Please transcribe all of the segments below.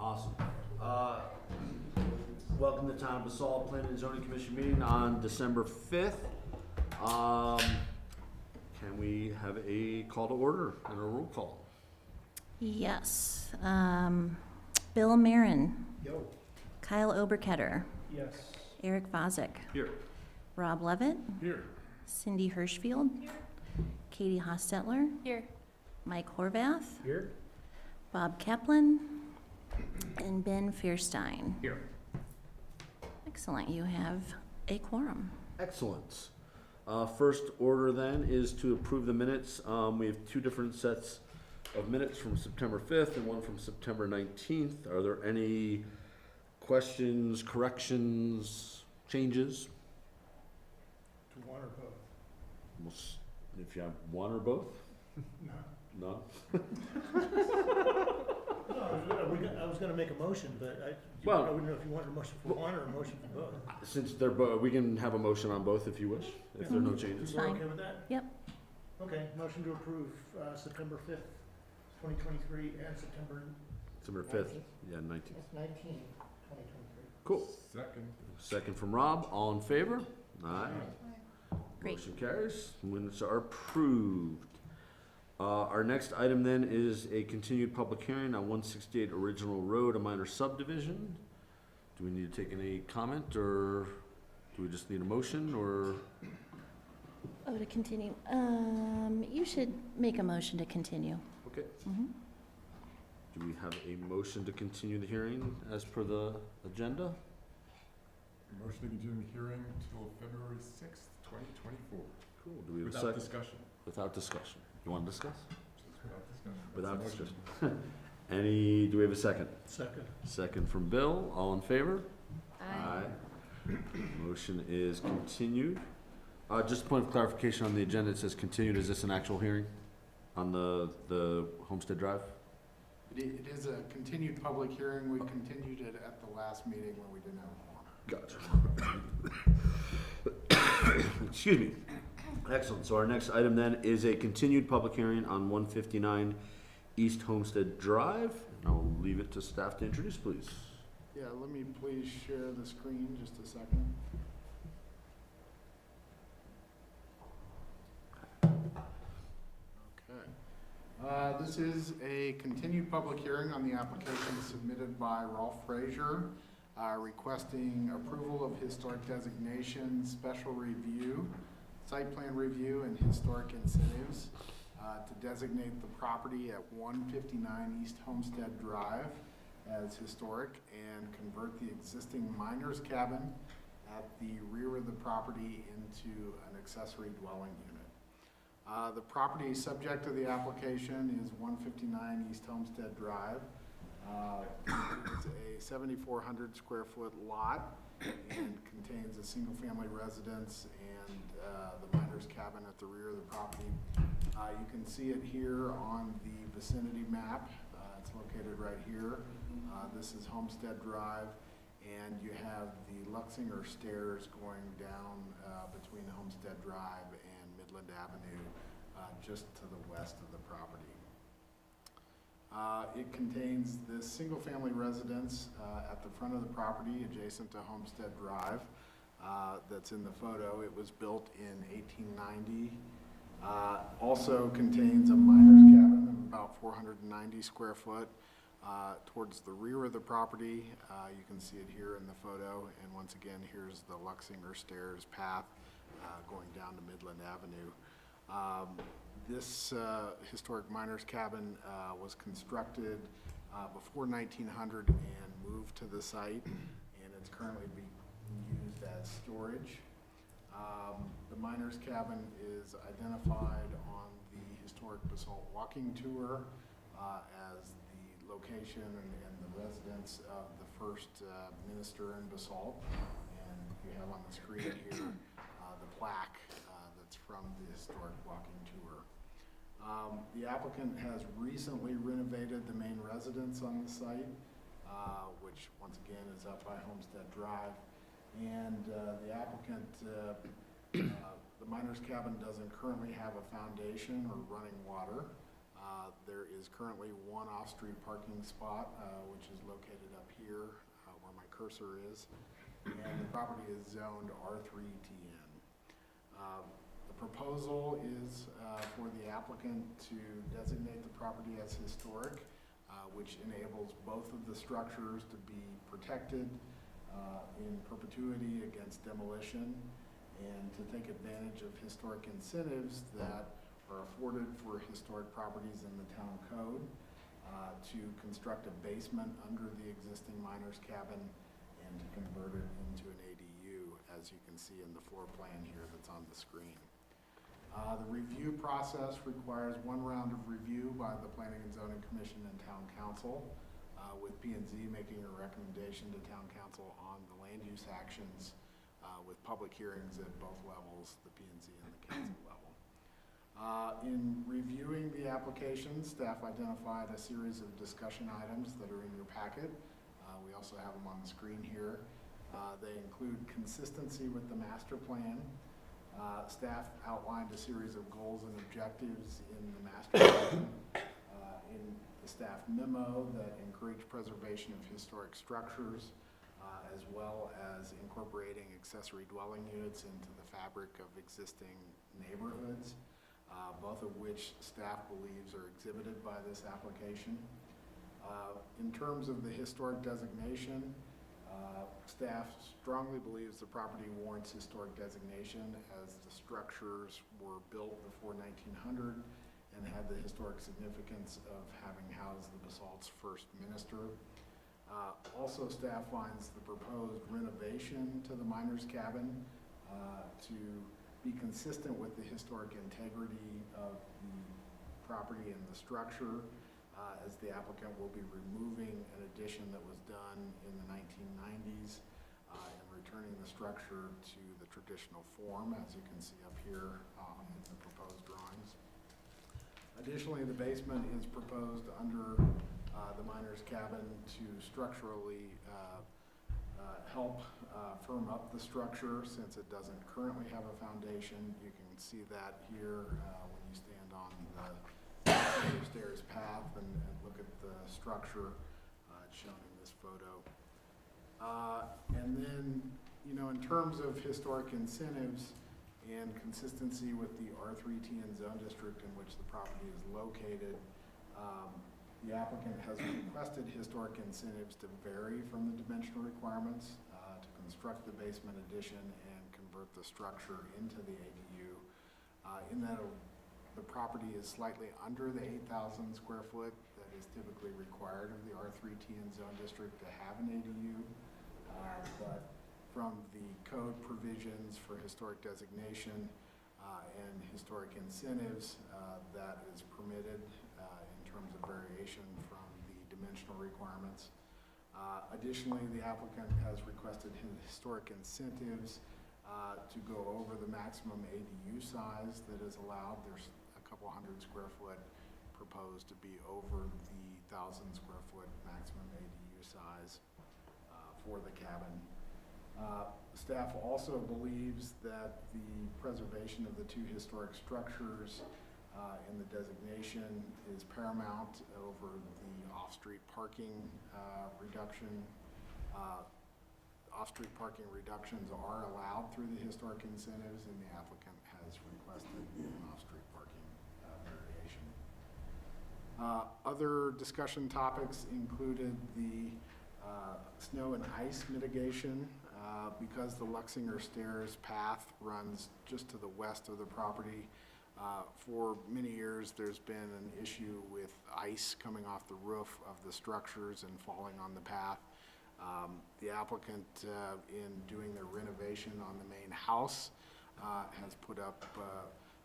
Awesome. Welcome to Town of Basalt Planning and Zoning Commission meeting on December 5th. Can we have a call to order and a roll call? Yes. Bill Marin. Yo. Kyle Oberketter. Yes. Eric Vozek. Here. Rob Levitt. Here. Cindy Hirschfield. Here. Katie Hostetler. Here. Mike Horvath. Here. Bob Kaplan. And Ben Fierstein. Here. Excellent. You have a quorum. Excellent. First order then is to approve the minutes. We have two different sets of minutes from September 5th and one from September 19th. Are there any questions, corrections, changes? To one or both? If you have one or both? No. None? No, I was gonna make a motion, but I wouldn't know if you wanted a motion for one or a motion for both. Since they're both, we can have a motion on both if you wish, if there are no changes. You're Fine. okay with that? Yep. Okay, motion to approve, September 5th, 2023, and September September 5th, yeah, 19th. 19, 2023. Cool. Second. Second from Rob, all in favor? Aye. Great. Motion carries, minutes are approved. Our next item then is a continued public hearing on 168 Original Road, a minor subdivision. Do we need to take any comment, or do we just need a motion, or? Oh, to continue. You should make a motion to continue. Okay. Mm-hmm. Do we have a motion to continue the hearing as per the agenda? Motion to continue the hearing until February 6th, 2024. Cool. Do we have a Without second? discussion. Without discussion. You want to discuss? Just without discussion. Without That's the discussion. Do we have a second? Second. Second from Bill, all in favor? Aye. Motion is continued. Just a point of clarification on the agenda, it says continued, is this an actual hearing on the Homestead Drive? It is a continued public hearing. We continued it at the last meeting when we didn't have a quorum. Gotcha. Excuse me. Excellent, so our next item then is a continued public hearing on 159 East Homestead Drive. I'll leave it to staff to introduce, please. Yeah, let me please share the screen just a second. Okay. This is a continued public hearing on the application submitted by Rolf Frazier, requesting approval of historic designation, special review, site plan review, and historic incentives to designate the property at 159 East Homestead Drive as historic and convert the existing miner's cabin at the rear of the property into an accessory dwelling unit. The property subject to the application is 159 East Homestead Drive. It's a 7,400 square foot lot and contains a single family residence and the miner's cabin at the rear of the property. You can see it here on the vicinity map. It's located right here. This is Homestead Drive, and you have the Luxinger stairs going down between Homestead Drive and Midland Avenue, just to the west of the property. It contains this single-family residence at the front of the property adjacent to Homestead Drive that's in the photo. It was built in 1890. Also contains a miner's cabin of about 490 square foot. Towards the rear of the property, you can see it here in the photo, and once again, here's the Luxinger stairs path going down to Midland Avenue. This historic miner's cabin was constructed before 1900 and moved to the site, and it's currently being used as storage. The miner's cabin is identified on the historic Basalt walking tour as the location and the residence of the first minister in Basalt. And you have on the screen here the plaque that's from the historic walking tour. The applicant has recently renovated the main residence on the site, which once again is up by Homestead Drive. And the applicant, the miner's cabin doesn't currently have a foundation or running water. There is currently one off-street parking spot, which is located up here where my cursor is, and the property is zoned R3TN. The proposal is for the applicant to designate the property as historic, which enables both of the structures to be protected in perpetuity against demolition, and to take advantage of historic incentives that are afforded for historic properties in the town code, to construct a basement under the existing miner's cabin and to convert it into an ADU, as you can see in the floor plan here that's on the screen. The review process requires one round of review by the Planning and Zoning Commission and Town Council, with P&Z making a recommendation to Town Council on the land use actions, with public hearings at both levels, the P&Z and the council level. In reviewing the application, staff identified a series of discussion items that are in your packet. We also have them on the screen here. They include consistency with the master plan. Staff outlined a series of goals and objectives in the master plan, in the staff memo that encourage preservation of historic structures, as well as incorporating accessory dwelling units into the fabric of existing neighborhoods, both of which staff believes are exhibited by this application. In terms of the historic designation, staff strongly believes the property warrants historic designation, as the structures were built before 1900 and had the historic significance of having housed the Basalt's first minister. Also, staff finds the proposed renovation to the miner's cabin to be consistent with the historic integrity of the property and the structure, as the applicant will be removing an addition that was done in the 1990s and returning the structure to the traditional form, as you can see up here in the proposed drawings. Additionally, the basement is proposed under the miner's cabin to structurally help firm up the structure, since it doesn't currently have a foundation. You can see that here when you stand on the stairs path and look at the structure. It's shown in this photo. And then, you know, in terms of historic incentives and consistency with the R3TN zone district in which the property is located, the applicant has requested historic incentives to vary from the dimensional requirements to construct the basement addition and convert the structure into the ADU, in that the property is slightly under the 8,000 square foot that is typically required of the R3TN zone district to have an ADU, but from the code provisions for historic designation and historic incentives, that is permitted in terms of variation from the dimensional requirements. Additionally, the applicant has requested historic incentives to go over the maximum ADU size that is allowed. There's a couple hundred square foot proposed to be over the 1,000 square foot maximum ADU size for the cabin. Staff also believes that the preservation of the two historic structures in the designation is paramount over the off-street parking reduction. Off-street parking reductions are allowed through the historic incentives, and the applicant has requested an off-street parking variation. Other discussion topics included the snow and ice mitigation. Because the Luxinger Stairs path runs just to the west of the property, for many years there's been an issue with ice coming off the roof of the structures and falling on the path. The applicant, in doing their renovation on the main house, has put up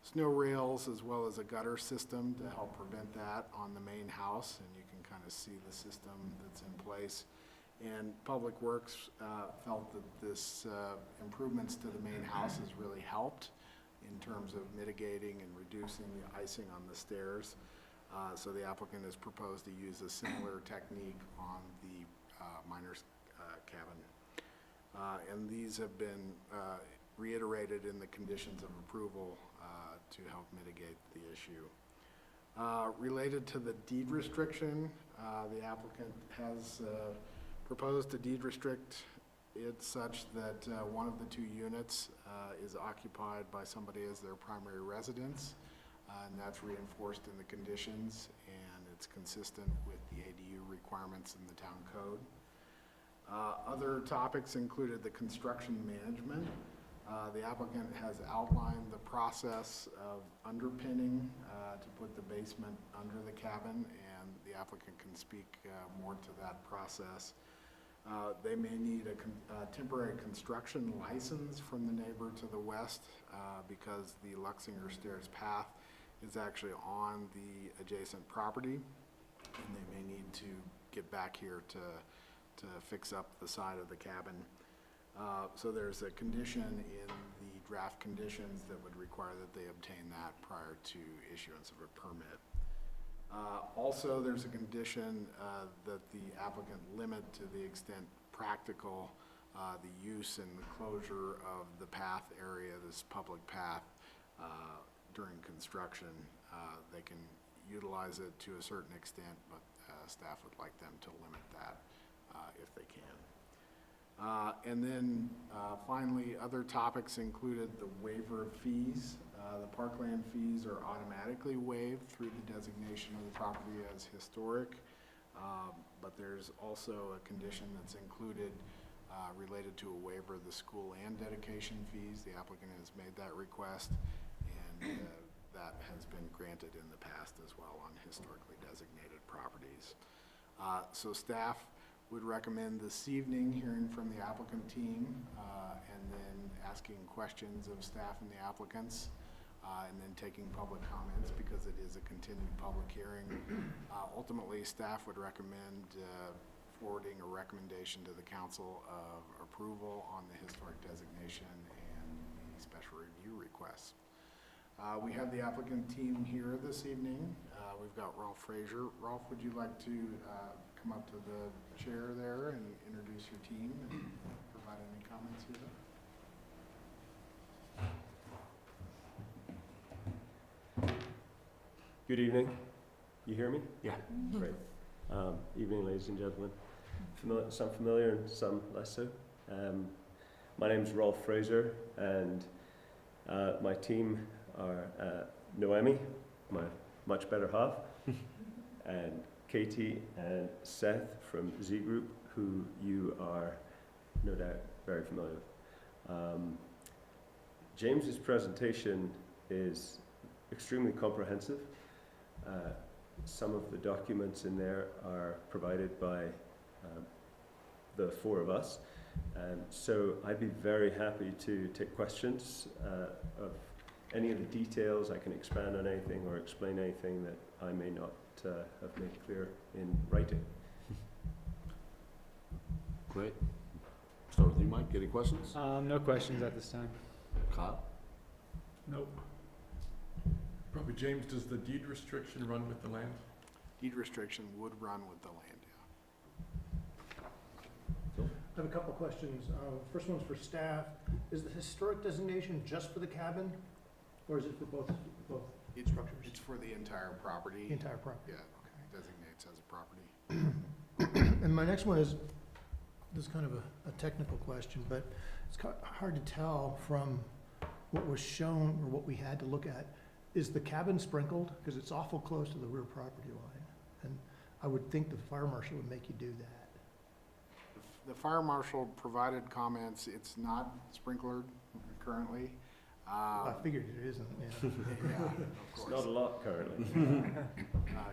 snow rails as well as a gutter system to help prevent that on the main house, and you can kind of see the system that's in place. And Public Works felt that this improvements to the main house has really helped in terms of mitigating and reducing the icing on the stairs. So the applicant has proposed to use a similar technique on the miner's cabin. And these have been reiterated in the conditions of approval to help mitigate the issue. Related to the deed restriction, the applicant has proposed to deed restrict it such that one of the 2 units is occupied by somebody as their primary residence, and that's reinforced in the conditions, and it's consistent with the ADU requirements in the town code. Other topics included the construction management. The applicant has outlined the process of underpinning to put the basement under the cabin, and the applicant can speak more to that process. They may need a temporary construction license from the neighbor to the west because the Luxinger Stairs path is actually on the adjacent property, and they may need to get back here to fix up the side of the cabin. So there's a condition in the draft conditions that would require that they obtain that prior to issuance of a permit. Also, there's a condition that the applicant limit to the extent practical the use and the closure of the path area, this public path, during construction. They can utilize it to a certain extent, but staff would like them to limit that if they can. And then finally, other topics included the waiver of fees. The parkland fees are automatically waived through the designation of the property as historic, but there's also a condition that's included related to a waiver of the school and dedication fees. The applicant has made that request, and that has been granted in the past as well on historically designated properties. So staff would recommend this evening hearing from the applicant team and then asking questions of staff and the applicants and then taking public comments because it is a continued public hearing. Ultimately, staff would recommend forwarding a recommendation to the council of approval on the historic designation and the special review requests. We have the applicant team here this evening. We've got Rolf Fraser. Rolf, would you like to come up to the chair there and introduce your team and provide any comments here? Good evening. You hear me? Yeah. Great. Evening, ladies and gentlemen. Some familiar and some less so. My name is Rolf Fraser, and my team are Noemi, my much better half, and Katie and Seth from Z Group, who you are no doubt very familiar with. James's presentation is extremely comprehensive. Some of the documents in there are provided by the 4 of us, so I'd be very happy to take questions of any of the details. I can expand on anything or explain anything that I may not have made clear in writing. Great. Start with you, Mike. Any questions? No questions at this time. Kyle? Nope. Probably, James, does the deed restriction run with the land? Deed restriction would run with the land, yeah. I have a couple questions. First one's for staff. Is the historic designation just for the cabin, or is it for both structures? It's for the entire property. The entire property? Yeah, designates as a property. And my next one is, this is kind of a technical question, but it's hard to tell from what was shown or what we had to look at. Is the cabin sprinkled? Because it's awful close to the rear property line. And I would think the fire marshal would make you do that. The fire marshal provided comments. It's not sprinklered currently. I figured it isn't, yeah. Yeah, of It's course. not a lot currently.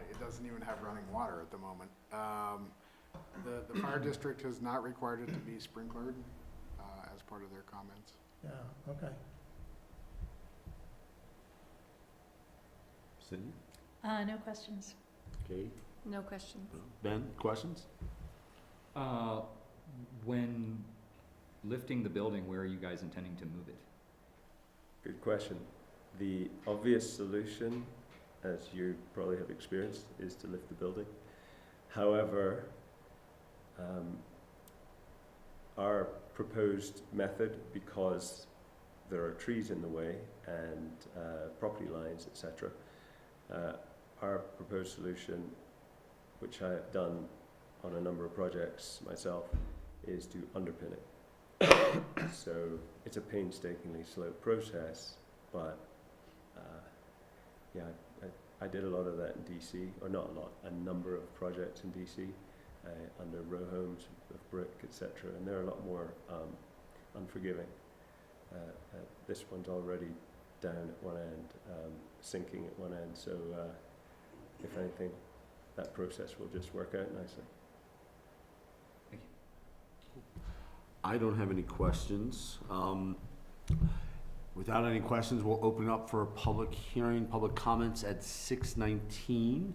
It doesn't even have running water at the moment. The fire district has not required it to be sprinklered as part of their comments. Yeah, okay. Cindy? No questions. Kate? No questions. Ben? Questions? When lifting the building, where are you guys intending to move it? Good question. The obvious solution, as you probably have experienced, is to lift the building. However, our proposed method, because there are trees in the way and property lines, etc., our proposed solution, which I have done on a number of projects myself, is to underpin it. So it's a painstakingly slow process, but yeah, I did a lot of that in DC, or not a lot, a number of projects in DC under row homes of brick, etc. And they're a lot more unforgiving. This one's already down at one end, sinking at one end, so if anything, that process will just work out nicely. I don't have any questions. Without any questions, we'll open up for a public hearing, public comments at 6:19.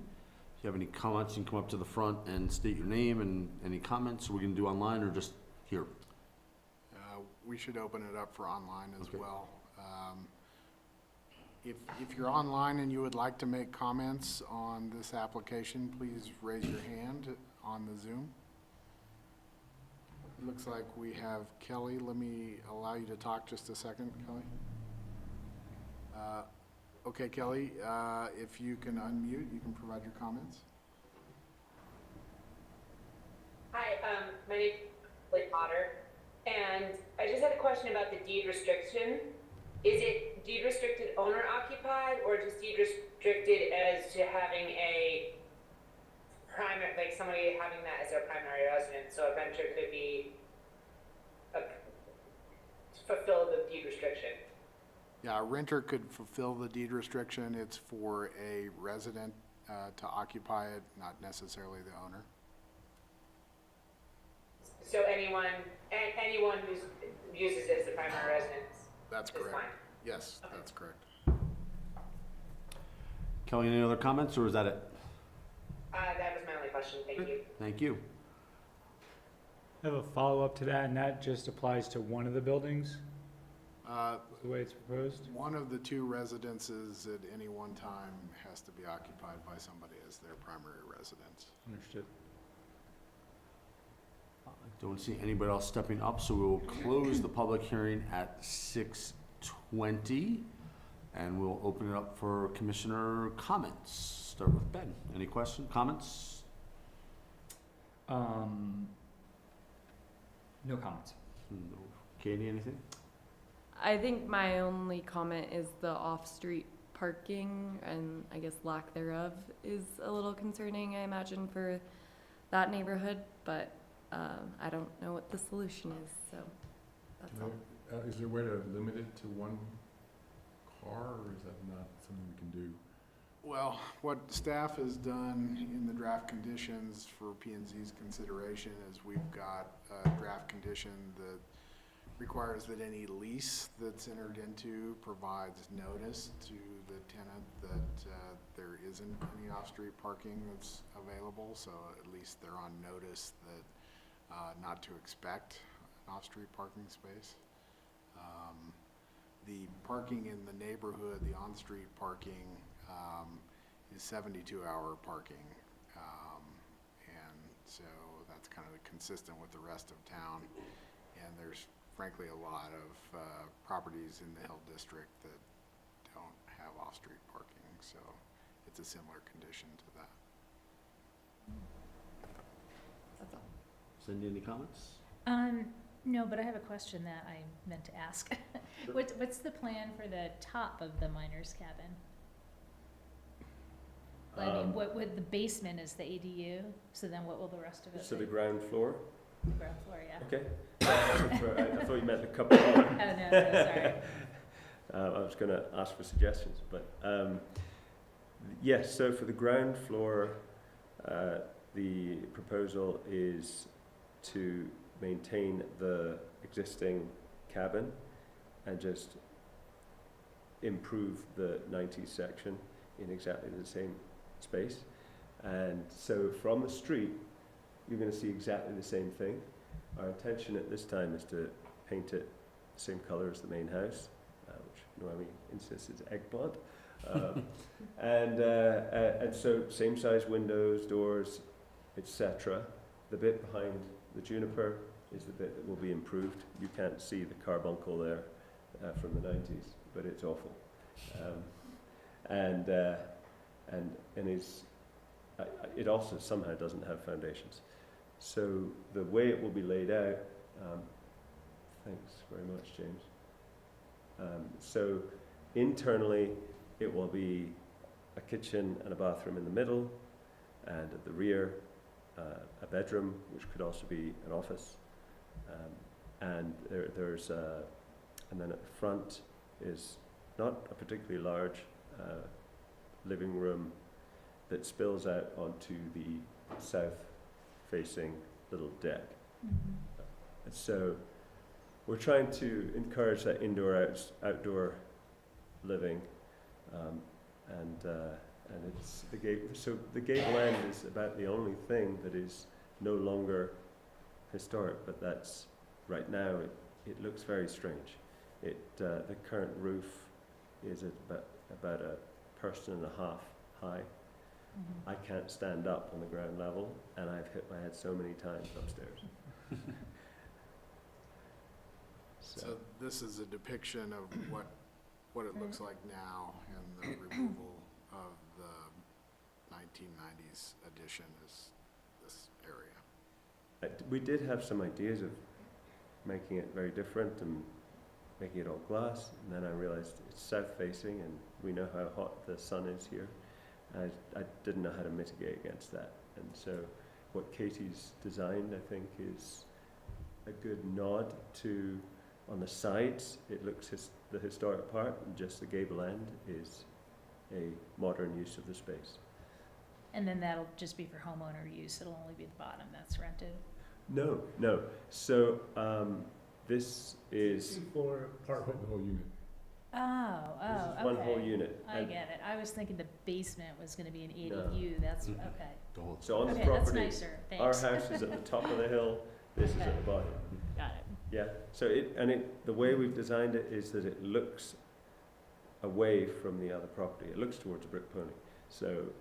If you have any comments, you can come up to the front and state your name and any comments. Are we gonna do online or just here? We should open it up for online as Okay. well. If you're online and you would like to make comments on this application, please raise your hand on the Zoom. It looks like we have Kelly. Let me allow you to talk just a second, Kelly. Okay, Kelly, if you can unmute, you can provide your comments. Hi, my name's Blake Potter, and I just had a question about the deed restriction. Is it deed restricted owner occupied, or just deed restricted as to having a primary, like somebody having that as their primary residence, so a renter could be fulfill the deed restriction? Yeah, a renter could fulfill the deed restriction. It's for a resident to occupy it, not necessarily the owner. So anyone who uses it as the primary residence That's is correct. fine? Yes, that's correct. Kelly, any other comments, or is that it? That was my only question, thank you. Thank you. I have a follow-up to that, and that just applies to one of the buildings, the way it's proposed? One of the two residences at any one time has to be occupied by somebody as their primary residence. Understood. I don't see anybody else stepping up, so we will close the public hearing at 6:20, and we'll open it up for commissioner comments. Start with Ben. Any questions, comments? No comments. No. Katie, anything? I think my only comment is the off-street parking and I guess lack thereof is a little concerning, I imagine, for that neighborhood, but I don't know what the solution is, so that's all. Is there a way to limit it to one car, or is that not something we can do? Well, what staff has done in the draft conditions for P&Z's consideration is we've got a draft condition that requires that any lease that's entered into provides notice to the tenant that there isn't any off-street parking that's available, so at least they're on notice that not to expect an off-street parking space. The parking in the neighborhood, the on-street parking, is 72-hour parking, and so that's kind of consistent with the rest of town. And there's frankly a lot of properties in the Hill District that don't have off-street parking, so it's a similar condition to that. That's all. Cindy, any comments? No, but I have a question that I meant to ask. Sure. What's the plan for the top of the miner's cabin? I mean, what would the basement is the ADU, so then what will the rest of it be? So the ground floor? Ground floor, yeah. Okay. I thought you meant the couple floor. Oh, no, sorry. I was going to ask for suggestions, but yes, so for the ground floor, the proposal is to maintain the existing cabin and just improve the 90s section in exactly the same space. And so from the street, you're going to see exactly the same thing. Our intention at this time is to paint it the same color as the main house, which Noemi insists is eggplant. And so same size windows, doors, etc. The bit behind the juniper is the bit that will be improved. You can't see the carbuncle there from the 90s, but it's awful. and it also somehow doesn't have foundations. So the way it will be laid out, thanks very much, James. So internally, it will be a kitchen and a bathroom in the middle, and at the rear, a bedroom, which could also be an office. And and then at the front is not a particularly large living room that spills out onto the south-facing little deck. And so we're trying to encourage that outdoor living, and it's so the gable end is about the only thing that is no longer historic, but that's right now it looks very strange. The current roof is about a person and a half high. I can't stand up on the ground level, and I've hit my head so many times upstairs. So this is a depiction of what it looks like now, and the removal of the 1990s addition is this area. We did have some ideas of making it very different and making it all glass, and then I realized it's south-facing, and we know how hot the sun is here. I didn't know how to mitigate against that, and so what Katie's designed, I think, is a good nod to, on the sides, it looks the historic part, and just the gable end is a modern use of the space. And then that'll just be for homeowner use, it'll only be the bottom that's rented? No. So this is For apartment. The whole unit. Oh, this is one whole unit. I and get it. I was thinking the basement was gonna be an No. ADU, that's, Mhm. okay. The whole- So on the Okay, that's property, nicer, our thanks. house is at the top of the hill, this is at the bottom. Got it. Yeah, so the way we've designed it is that it looks away from the other property. It looks towards a brick pony. So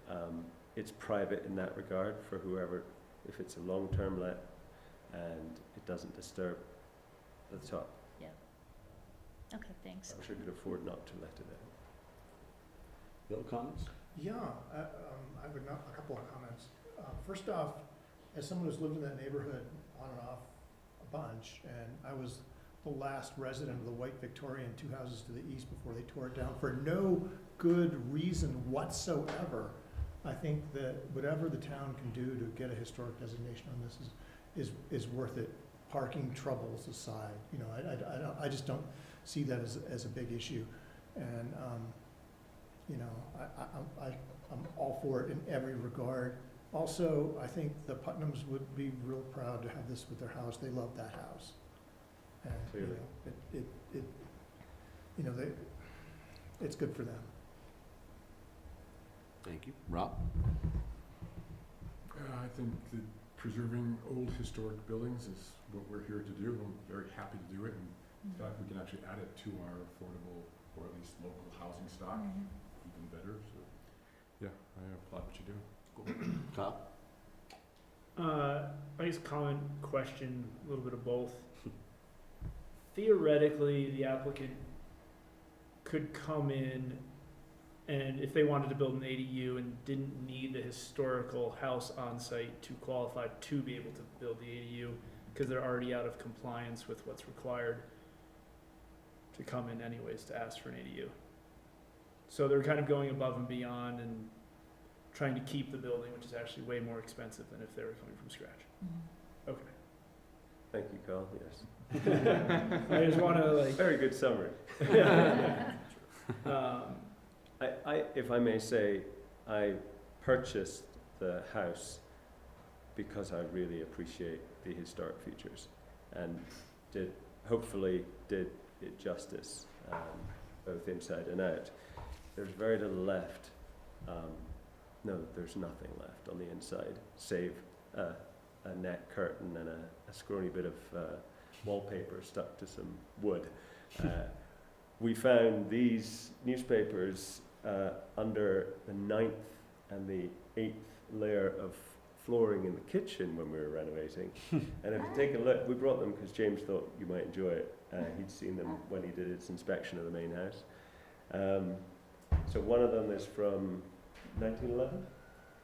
it's private in that regard for whoever, if it's a long-term let, and it doesn't disturb the top. Okay, thanks. I wish I could afford not to let it out. Bill, comments? Yeah, I would not, a couple of comments. First off, as someone who's lived in that neighborhood on and off a bunch, and I was the last resident of the white Victorian 2 houses to the east before they tore it down for no good reason whatsoever. I think that whatever the town can do to get a historic designation on this is worth it. Parking troubles aside, you know, I just don't see that as a big issue. And, you know, I'm all for it in every regard. Also, I think the Putnams would be real proud to have this with their house. They love that house. And, Clearly. you know, it's good for them. Thank you. Rob? I think that preserving old historic buildings is what we're here to do. I'm very happy to do it, and in fact, we can actually add it to our affordable, or at least local housing stock, even better, so, yeah, I applaud what you do. Kyle? I guess comment, question, a little bit of both. Theoretically, the applicant could come in, and if they wanted to build an ADU and didn't need the historical house on site to qualify to be able to build the ADU, because they're already out of compliance with what's required, to come in anyways to ask for an ADU. So they're kind of going above and beyond and trying to keep the building, which is actually way more expensive than if they were coming from scratch. Okay. Thank you, Carl, yes. I just want to Very good summary. If I may say, I purchased the house because I really appreciate the historic features, and hopefully did it justice, both inside and out. There's very little left. No, there's nothing left on the inside, save a net curtain and a scrawny bit of wallpaper stuck to some wood. We found these newspapers under the 9th and the 8th layer of flooring in the kitchen when we were renovating. And if you take a look, we brought them because James thought you might enjoy it. He'd seen them when he did his inspection of the main house. So one of them is from 1911,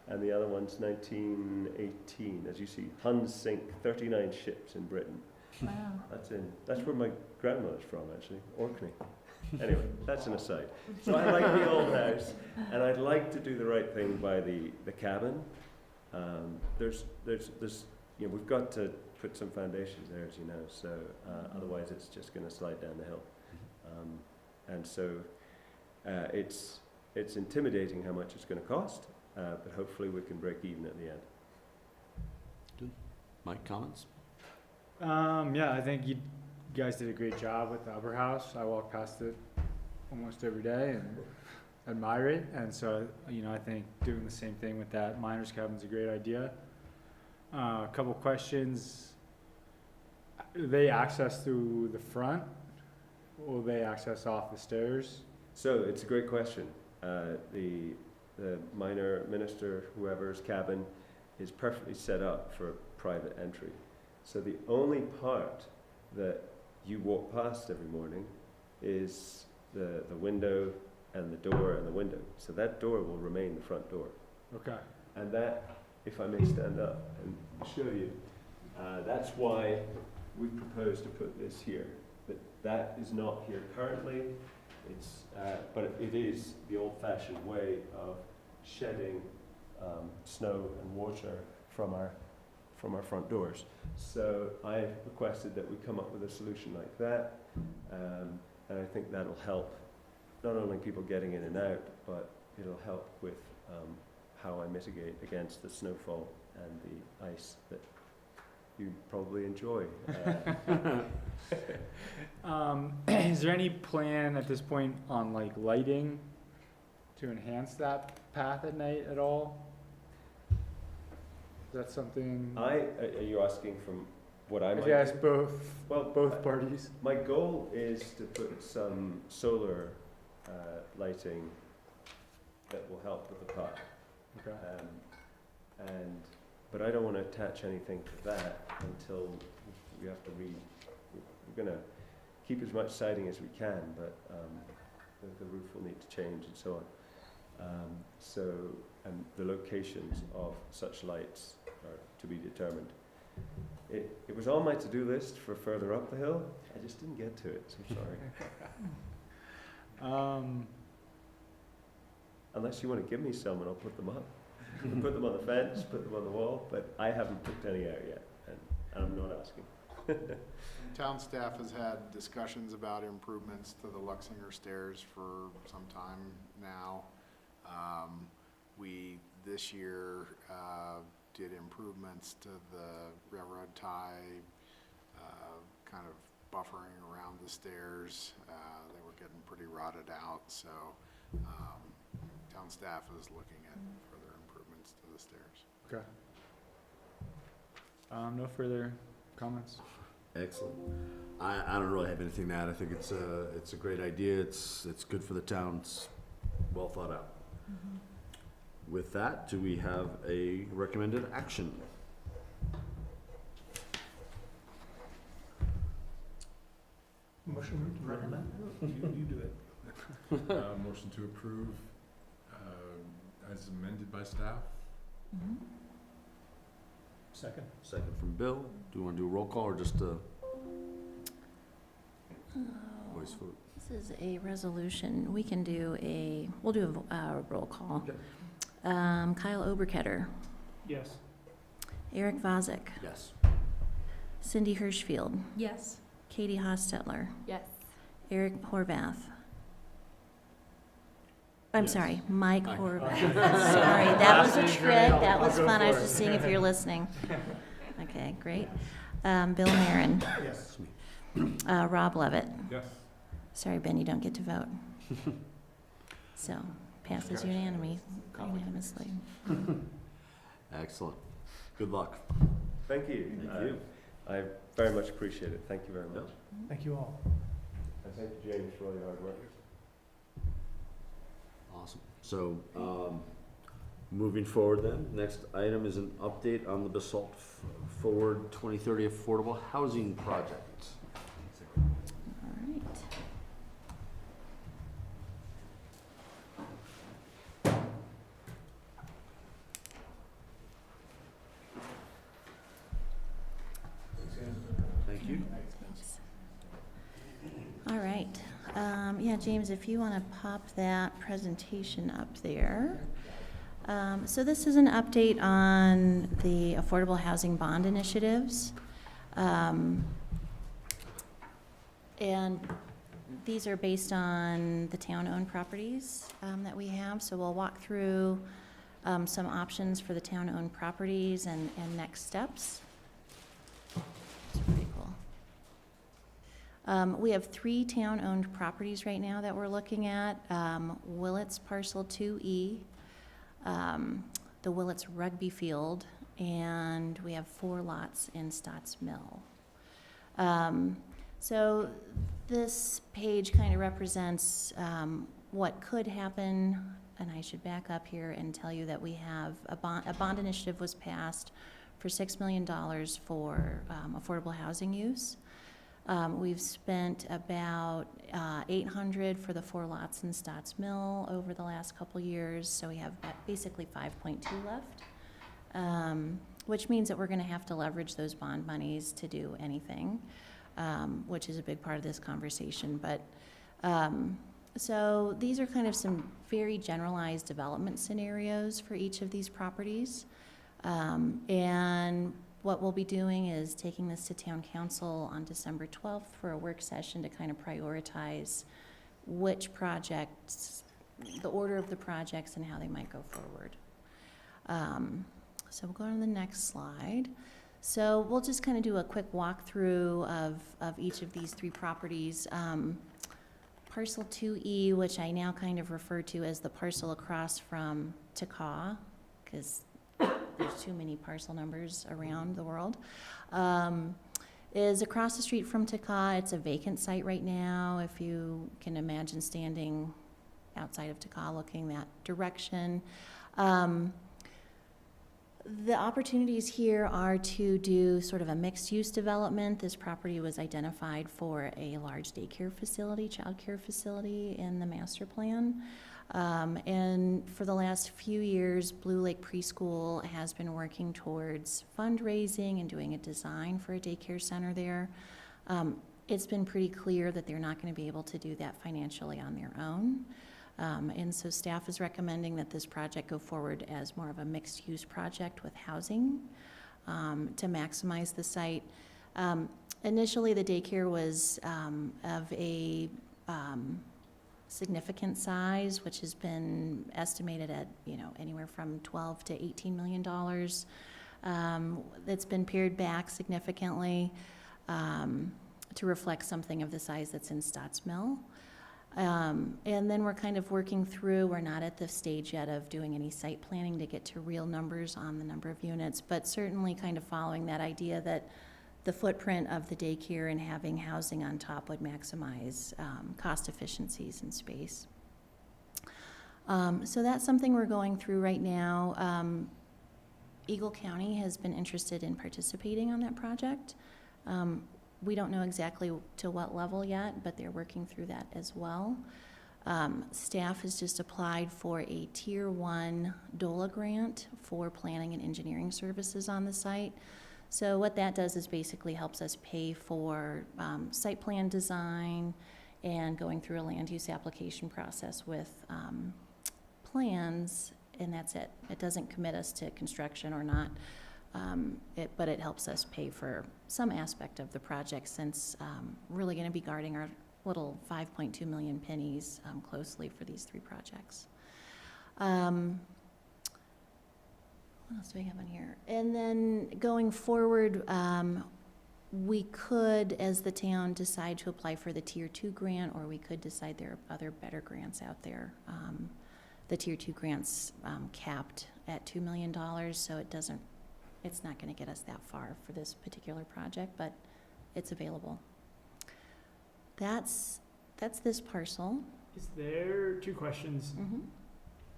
and the other one's 1918. As you see, Huns sink 39 ships in Britain. Wow. That's where my grandmother's from, actually, Orkney. Anyway, that's an aside. So I like the old house, and I'd like to do the right thing by the cabin. There's we've got to put some foundations there, as you know, so otherwise it's just going to slide down the hill. And so it's intimidating how much it's going to cost, but hopefully we can break even at the end. Mike, comments? Yeah, I think you guys did a great job with the upper house. I walk past it almost every day and admire it. And so, I think doing the same thing with that miner's cabin's a great idea. A couple questions. Do they access through the front? Will they access off the stairs? So it's a great question. The minor minister, whoever's cabin, is perfectly set up for private entry. So the only part that you walk past every morning is the window and the door and the window. So that door will remain the front door. Okay. And that, if I may stand up and show you, that's why we propose to put this here. But that is not here currently. But it is the old-fashioned way of shedding snow and water from our front doors. So I requested that we come up with a solution like that, and I think that'll help not only people getting in and out, but it'll help with how I mitigate against the snowfall and the ice that you probably enjoy. Is there any plan at this point on like lighting to enhance that path at night at all? Is that something? Are you asking from what I might Yes, do? both parties. My goal is to put some solar lighting that will help with the park. Okay. But I don't want to attach anything to that until we have to we're going to keep as much siding as we can, but the roof will need to change and so on. And the locations of such lights are to be determined. It was on my to-do list for further up the hill. I just didn't get to it, so I'm sorry. Unless you want to give me some and I'll put them up. Put them on the fence, put them on the wall, but I haven't picked any out yet, and I'm not asking. Town staff has had discussions about improvements to the Luxinger stairs for some time now. We, this year, did improvements to the railroad tie, kind of buffering around the stairs. They were getting pretty rotted out, so town staff is looking at further improvements to the stairs. Okay. No further comments. Excellent. I don't really have anything to add. I think it's a great idea. It's good for the town. It's well thought out. Mm-hmm. With that, do we have a recommended action? Motion to recommend? You do it. Motion to approve as amended by staff. Mm-hmm. Second. Second from Bill. Do you want to do a roll call or just a voice vote? This is a resolution. We'll do a roll call. Okay. Kyle Oberketter, Yes. Eric Vazek, Yes. Cindy Hirschfield, Yes. Katie Hostetler, Yes. Eric Horvath. I'm Yes. sorry, Mike Mike. Horvath. Sorry, that was a That's trick. great. That I'll was go fun. I was for it. just seeing if you're listening. Okay, great. Bill Marin, Yes. Rob Levitt. Yes. Sorry, Ben, you don't get to vote. So, passes unanimously. Excellent. Good luck. Thank you. Thank you. I very much appreciate it. Thank you very much. Thank you all. And thank you, James, for all your hard work. Awesome. So, moving forward then, next item is an update on the Basalt Forward 2030 Affordable Housing Project. All right. you. Thanks. All right. Yeah, James, if you want to pop that presentation up there. So this is an update on the affordable housing bond initiatives. And these are based on the town-owned properties that we have. So we'll walk through some options for the town-owned properties and next steps. It's pretty cool. We have 3 town-owned properties right now that we're looking at. Willits Parcel 2E, the Willits Rugby Field, and we have 4 lots in Stotts Mill. So this page kind of represents what could happen, and I should back up here and tell you that we have a bond initiative was passed for $6 million for affordable housing use. We've spent about $800 for the 4 lots in Stotts Mill over the last couple years, so we have basically 5.2 left, which means that we're going to have to leverage those bond monies to do anything, which is a big part of this conversation. But so these are kind of some very generalized development scenarios for each of these properties, and what we'll be doing is taking this to Town Council on December 12th for a work session to kind of prioritize which projects, the order of the projects and how they might go forward. So we'll go on to the next slide. So we'll just kind of do a quick walkthrough of each of these 3 properties. Parcel 2E, which I now kind of refer to as the parcel across from Takaw, because there's too many parcel numbers around the world, is across the street from Takaw. It's a vacant site right now. If you can imagine standing outside of Takaw looking that direction. The opportunities here are to do sort of a mixed-use development. This property was identified for a large daycare facility, childcare facility in the master plan. And for the last few years, Blue Lake Preschool has been working towards fundraising and doing a design for a daycare center there. It's been pretty clear that they're not going to be able to do that financially on their own. And so staff is recommending that this project go forward as more of a mixed-use project with housing to maximize the site. Initially, the daycare was of a significant size, which has been estimated at anywhere from $12 to $18 million. It's been pared back significantly to reflect something of the size that's in Stotts Mill. And then we're kind of working through, we're not at the stage yet of doing any site planning to get to real numbers on the number of units, but certainly kind of following that idea that the footprint of the daycare and having housing on top would maximize cost efficiencies and space. So that's something we're going through right now. Eagle County has been interested in participating on that project. We don't know exactly to what level yet, but they're working through that as well. Staff has just applied for a Tier 1 DOLA grant for planning and engineering services on the site. So what that does is basically helps us pay for site plan design and going through a land use application process with plans, and that's it. It doesn't commit us to construction or not. But it helps us pay for some aspect of the project, since really going to be guarding our little 5.2 million pennies closely for these 3 projects. What else do we have on here? And then going forward, we could, as the town, decide to apply for the Tier 2 grant, or we could decide there are other better grants out there. The Tier 2 grant's capped at $2 million, so it's not going to get us that far for this particular project, but it's available. That's this parcel. Is there 2 questions? Mm-hmm.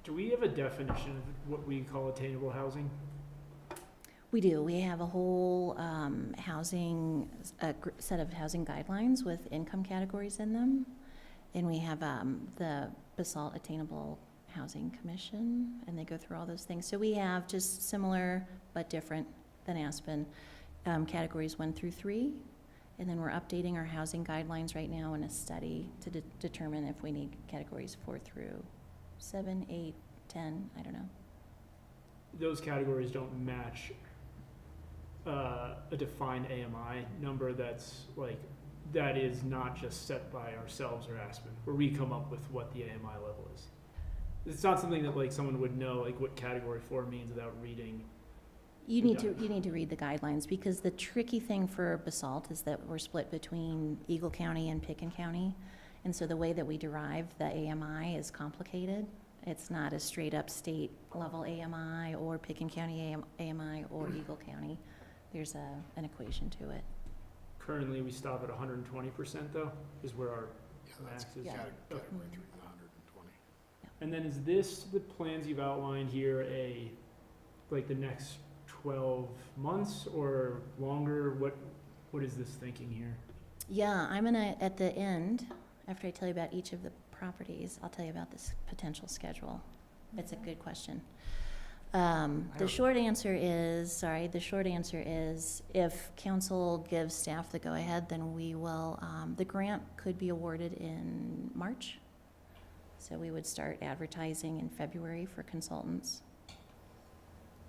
Do we have a definition of what we call attainable housing? We do. We have a whole set of housing guidelines with income categories in them, and we have the Basalt Attainable Housing Commission, and they go through all those things. So we have just similar but different than Aspen, categories 1 through 3, And then we're updating our housing guidelines right now in a study to determine if we need categories 4 through 7, 8, 10, I don't know. Those categories don't match a defined AMI number that's like, that is not just set by ourselves or Aspen, where we come up with what the AMI level is. It's not something that like someone would know like what category 4 means without reading. You need to read the guidelines, because the tricky thing for Basalt is that we're split between Eagle County and Picken County. And so the way that we derive the AMI is complicated. It's not a straight up state level AMI or Picken County AMI or Eagle County. There's an equation to it. Currently, we stop at 120% though, is where our That's max is. Yeah. category 3, 120. And then is this, the plans you've outlined here, like the next 12 months or longer? What is this thinking here? Yeah, I'm gonna, at the end, after I tell you about each of the properties, I'll tell you about this potential schedule. It's a good question. The short answer is, if council gives staff the go-ahead, then we will, the grant could be awarded in March. So we would start advertising in February for consultants.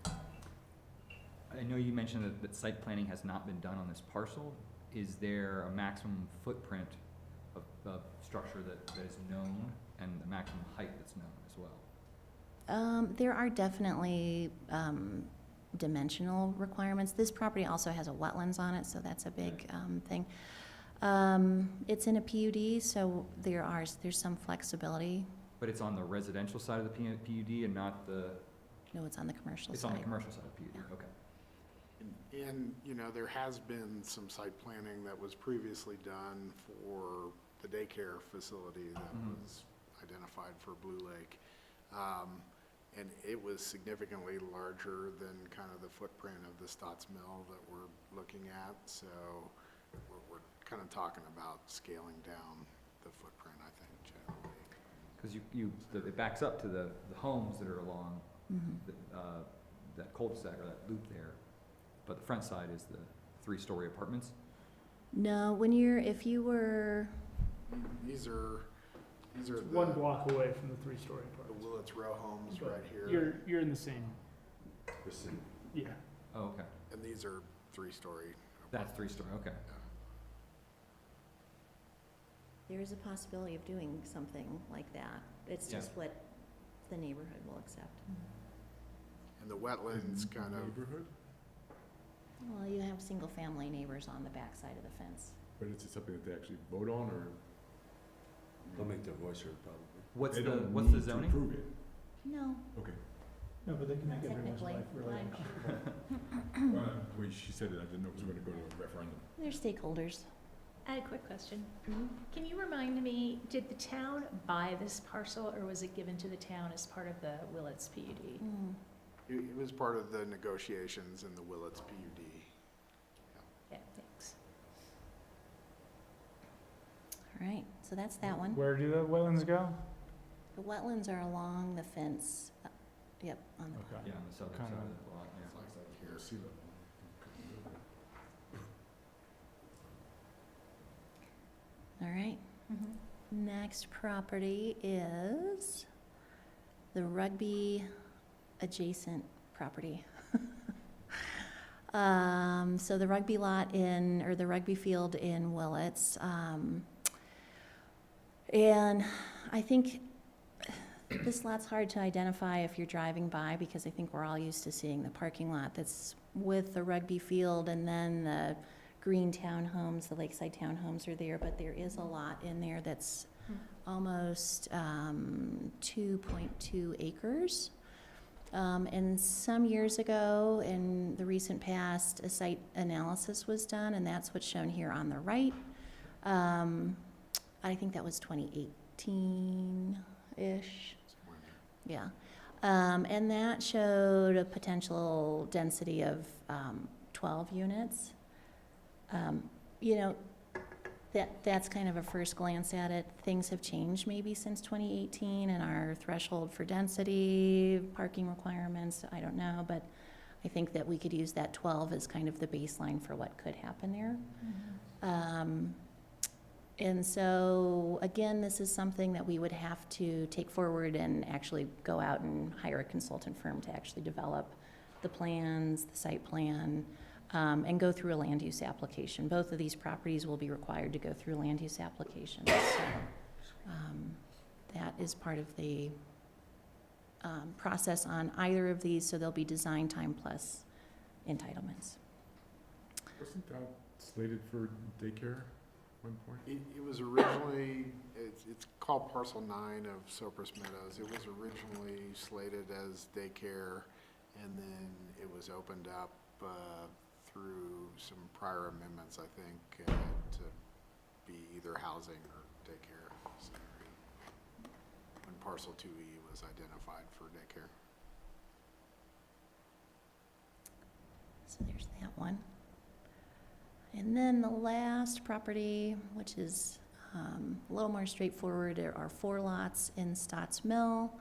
I know you mentioned that site planning has not been done on this parcel. Is there a maximum footprint of structure that is known and the maximum height that's known as well? There are definitely dimensional requirements. This property also has a wetlands on it, so that's a big thing. It's in a PUD, so there's some flexibility. But it's on the residential side of the PUD and not the, No, it's on the commercial it's side. on the commercial side of the PUD, Yeah. okay. And, you know, there has been some site planning that was previously done for the daycare facility that Mhm. was identified for Blue Lake. And it was significantly larger than kind of the footprint of the Stotts Mill that we're looking at. So we're kind of talking about scaling down the footprint, I think, generally. Because it backs up to the homes that are along Mhm. that cul-de-sac or that loop there. But the front side is the 3-story apartments. No, if you were, These are It's the 1 block away from the 3-story the apartments. Willits Row homes But right here. You're in the same, yeah. Oh, okay. And these are 3-story. That's 3-story, okay. there is a possibility of doing something like that. It's Yeah. just what the neighborhood will accept. And the wetlands kind of, Neighborhood, Well, you have single-family neighbors on the back side of the fence. but is it something that they actually vote on, or? They'll make their voice heard probably. What's They the don't what's the need to zoning? approve it. No, Okay. No, but they can not make everyone's technically. life really I'm hard. Well, the way she said it, I didn't know it was gonna go to a referendum. They're stakeholders. I had a quick question. Can you remind me, did the town buy this parcel, or was it given to the town as part of the Willits PUD? it was part of the negotiations in the Willits PUD. Yeah, thanks. All right, so that's that one. Where do the wetlands go? The wetlands are along the fence. Yep, on the Okay. Yeah, on the southern side Kinda- of the lot, yeah. It's like Here, here. see that? All right. Next property is the rugby adjacent property. So the rugby lot or the rugby field in Willits. And I think this lot's hard to identify if you're driving by, because I think we're all used to seeing the parking lot that's with the rugby field, and then the green townhomes, the lakeside townhomes are there, but there is a lot in there that's almost 2.2 acres. And some years ago, in the recent past, a site analysis was done, and that's what's shown here on the right. I think that was 2018-ish. Yeah. And that showed a potential density of 12 units. You know, that's kind of a first glance at it. Things have changed maybe since 2018, and our threshold for density, parking requirements, I don't know, but I think that we could use that 12 as kind of the baseline for what could happen there. And so, again, this is something that we would have to take forward and actually go out and hire a consultant firm to actually develop the plans, the site plan, and go through a land use application. Both of these properties will be required to go through land use applications. So, that is part of the process on either of these, so there'll be design time plus entitlements. Wasn't that slated for daycare at one point? It was originally, it's called Parcel 9 of Cypress Meadows. It was originally slated as daycare, and then it was opened up through some prior amendments, I think, to be either housing or daycare. So, when Parcel 2E was identified for daycare. So there's that one. And then the last property, which is a little more straightforward, there are 4 lots in Stotts Mill.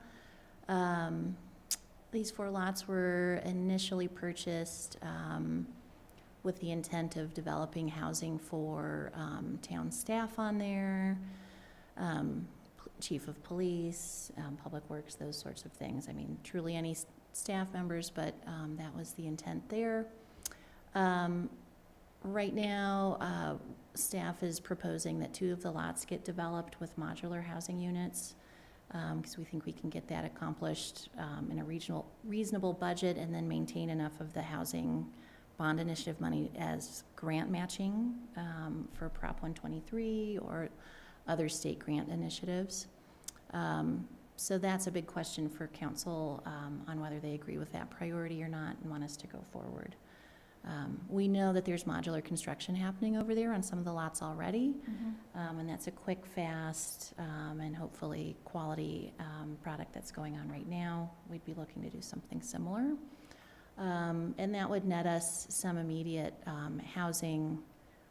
These 4 lots were initially purchased with the intent of developing housing for town staff on there, chief of police, public works, those sorts of things. I mean, truly any staff members, but that was the intent there. Right now, staff is proposing that 2 of the lots get developed with modular housing units, because we think we can get that accomplished in a reasonable budget, and then maintain enough of the housing bond initiative money as grant matching for Prop 123 or other state grant initiatives. So that's a big question for council on whether they agree with that priority or not and want us to go forward. We know that there's modular construction happening over there on some of the lots already, and that's a quick, fast, and hopefully quality product that's going on right now. We'd be looking to do something similar. And that would net us some immediate housing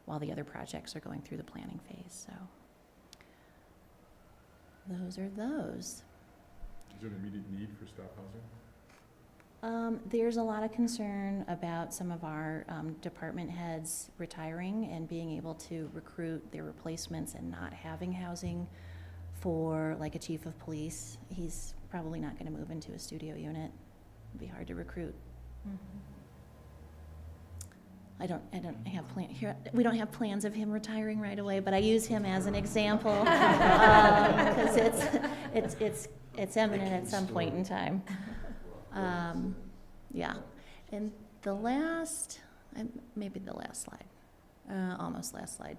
while the other projects are going through the planning phase. So those are those. Is there an immediate need for staff housing? There's a lot of concern about some of our department heads retiring and being able to recruit their replacements and not having housing for, like, a chief of police. He's probably not going to move into a studio unit. It'd be hard to recruit. I don't have plan here. We don't have plans of him retiring right away, but I use him as an example because it's imminent at some point in time. Yeah, and the last, maybe the last slide, almost last slide.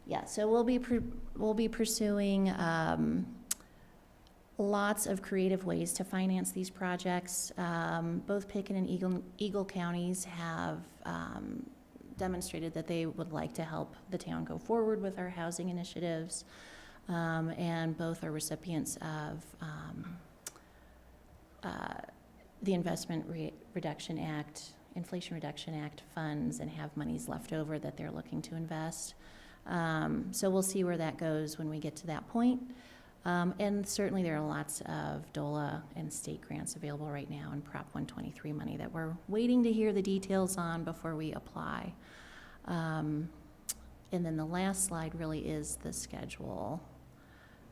Yeah, so we'll be pursuing lots of creative ways to finance these projects. Both Picken and Eagle counties have demonstrated that they would like to help the town go forward with our housing initiatives, and both are recipients of the Inflation Reduction Act funds and have monies left over that they're looking to invest. So we'll see where that goes when we get to that point. And certainly there are lots of DOLA and state grants available right now and Prop 123 money that we're waiting to hear the details on before we apply. And then the last slide really is the schedule,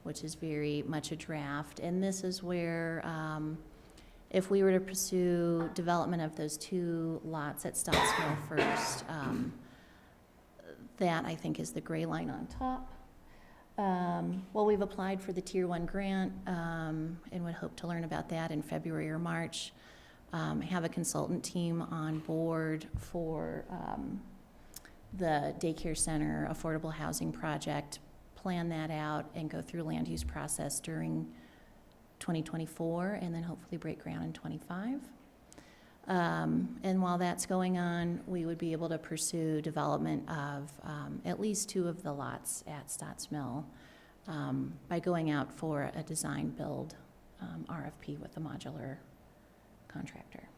which is very much a draft. And this is where, if we were to pursue development of those 2 lots at Stotts Mill first, that I think is the gray line on top. Well, we've applied for the Tier 1 grant and would hope to learn about that in February or March. Have a consultant team on board for the daycare center affordable housing project, plan that out and go through land use process during 2024 and then hopefully break ground in 25. And while that's going on, we would be able to pursue development of at least 2 of the lots at Stotts Mill by going out for a design build RFP with the modular contractor.